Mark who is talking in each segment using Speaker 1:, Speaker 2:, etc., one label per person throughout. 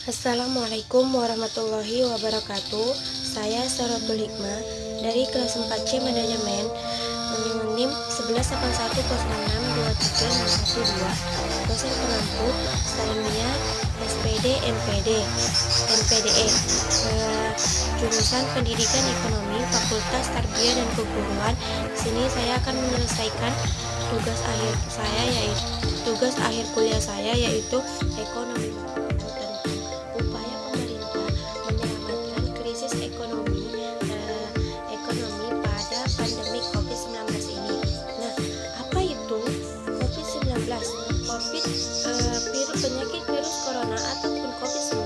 Speaker 1: Assalamualaikum warahmatullahi wabarakatuh. Saya Sorotul Hikmah dari kelas 4C Manajemen, NIM 1181062312, dosen pengampu Stalimia SPD NPDE, jurusan Pendidikan Ekonomi, Fakultas Tarbiyah dan Keguruan. Di sini saya akan menyelesaikan tugas akhir kuliah saya, yaitu ekonomi tentang upaya pemerintah menyelamatkan krisis ekonomi pada pandemi COVID-19 ini. Nah, apa itu COVID-19? Penyakit virus corona ataupun COVID-19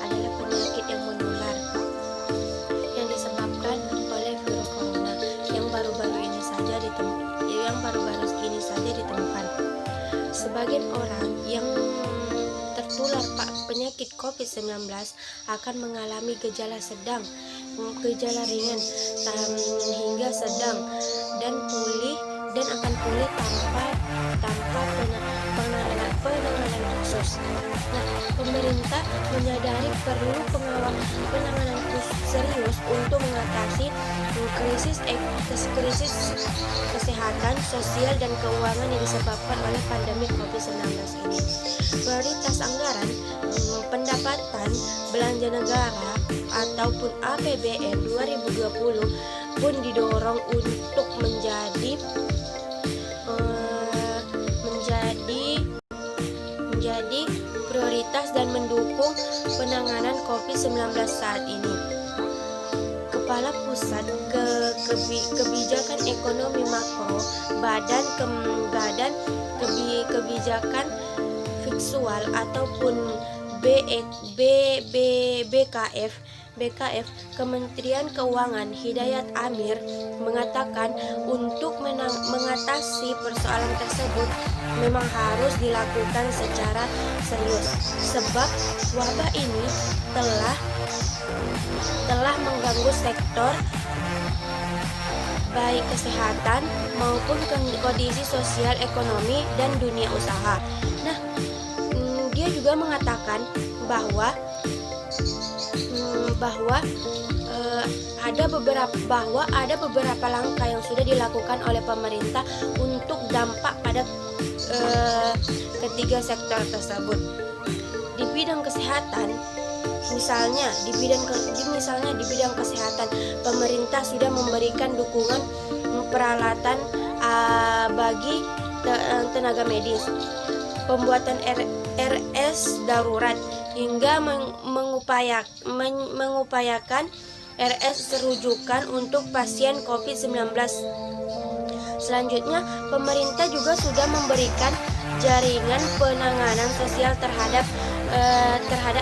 Speaker 1: adalah penyakit yang menular yang disebabkan oleh virus corona yang baru-baru ini saja ditemukan. Sebagian orang yang tertular penyakit COVID-19 akan mengalami gejala sedang, gejala ringan, hingga sedang, dan akan pulih tanpa penanganan khusus. Nah, pemerintah menyadari perlu penanganan serius untuk mengatasi krisis kesehatan, sosial, dan keuangan yang disebabkan oleh pandemi COVID-19 ini. Prioritas anggaran pendapatan belanja negara ataupun APBN 2020 pun didorong untuk menjadi prioritas dan mendukung penanganan COVID-19 saat ini. Kepala Pusat Kebijakan Ekonomi Makro Badan Kebijakan Fiksual ataupun BKF Kementerian Keuangan Hidayat Amir mengatakan untuk mengatasi persoalan tersebut memang harus dilakukan secara serius, sebab wabah ini telah mengganggu sektor baik kesehatan maupun kondisi sosial ekonomi dan dunia usaha. Nah, dia juga mengatakan bahwa ada beberapa langkah yang sudah dilakukan oleh pemerintah untuk dampak pada ketiga sektor tersebut. Di bidang kesehatan, misalnya di bidang kesehatan, pemerintah sudah memberikan dukungan peralatan bagi tenaga medis, pembuatan RS darurat, hingga mengupayakan RS rujukan untuk pasien COVID-19. Selanjutnya, pemerintah juga sudah memberikan jaringan penanganan sosial terhadap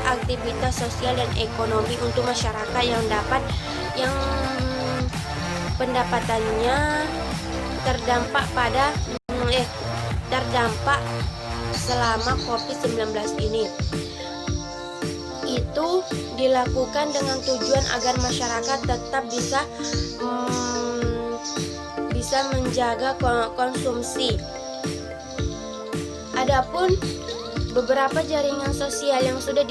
Speaker 1: aktivitas sosial dan ekonomi untuk masyarakat yang pendapatannya terdampak selama COVID-19 ini. Itu dilakukan dengan tujuan agar masyarakat tetap bisa menjaga konsumsi. Adapun beberapa jaringan sosial yang sudah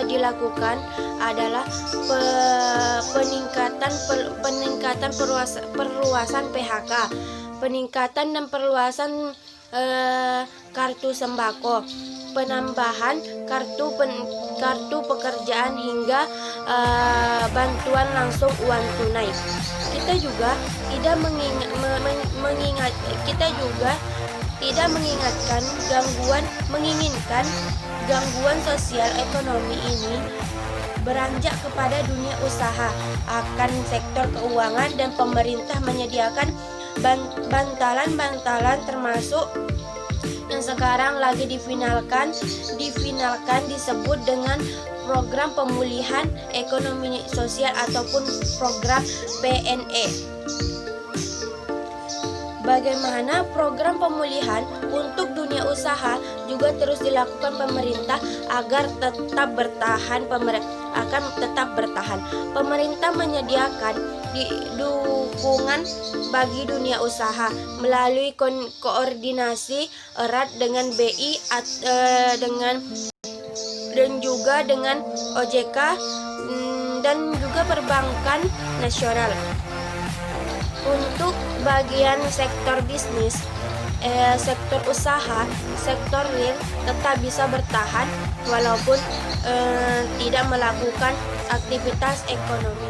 Speaker 1: dilakukan adalah peningkatan perluasan PHK, peningkatan dan perluasan kartu sembako, penambahan kartu pekerjaan, hingga bantuan langsung uang tunai. Kita juga tidak menginginkan gangguan sosial ekonomi ini beranjak kepada dunia usaha. Akan sektor keuangan dan pemerintah menyediakan bantalan termasuk yang sekarang lagi difinalkan disebut dengan program pemulihan ekonomi sosial ataupun program PNE. Bagaimana program pemulihan untuk dunia usaha juga terus dilakukan pemerintah agar tetap bertahan. Pemerintah menyediakan dukungan bagi dunia usaha melalui koordinasi erat dengan BI dan juga dengan OJK dan juga perbankan nasional. Untuk bagian sektor bisnis, sektor usaha, sektor real tetap bisa bertahan walaupun tidak melakukan aktivitas ekonomi.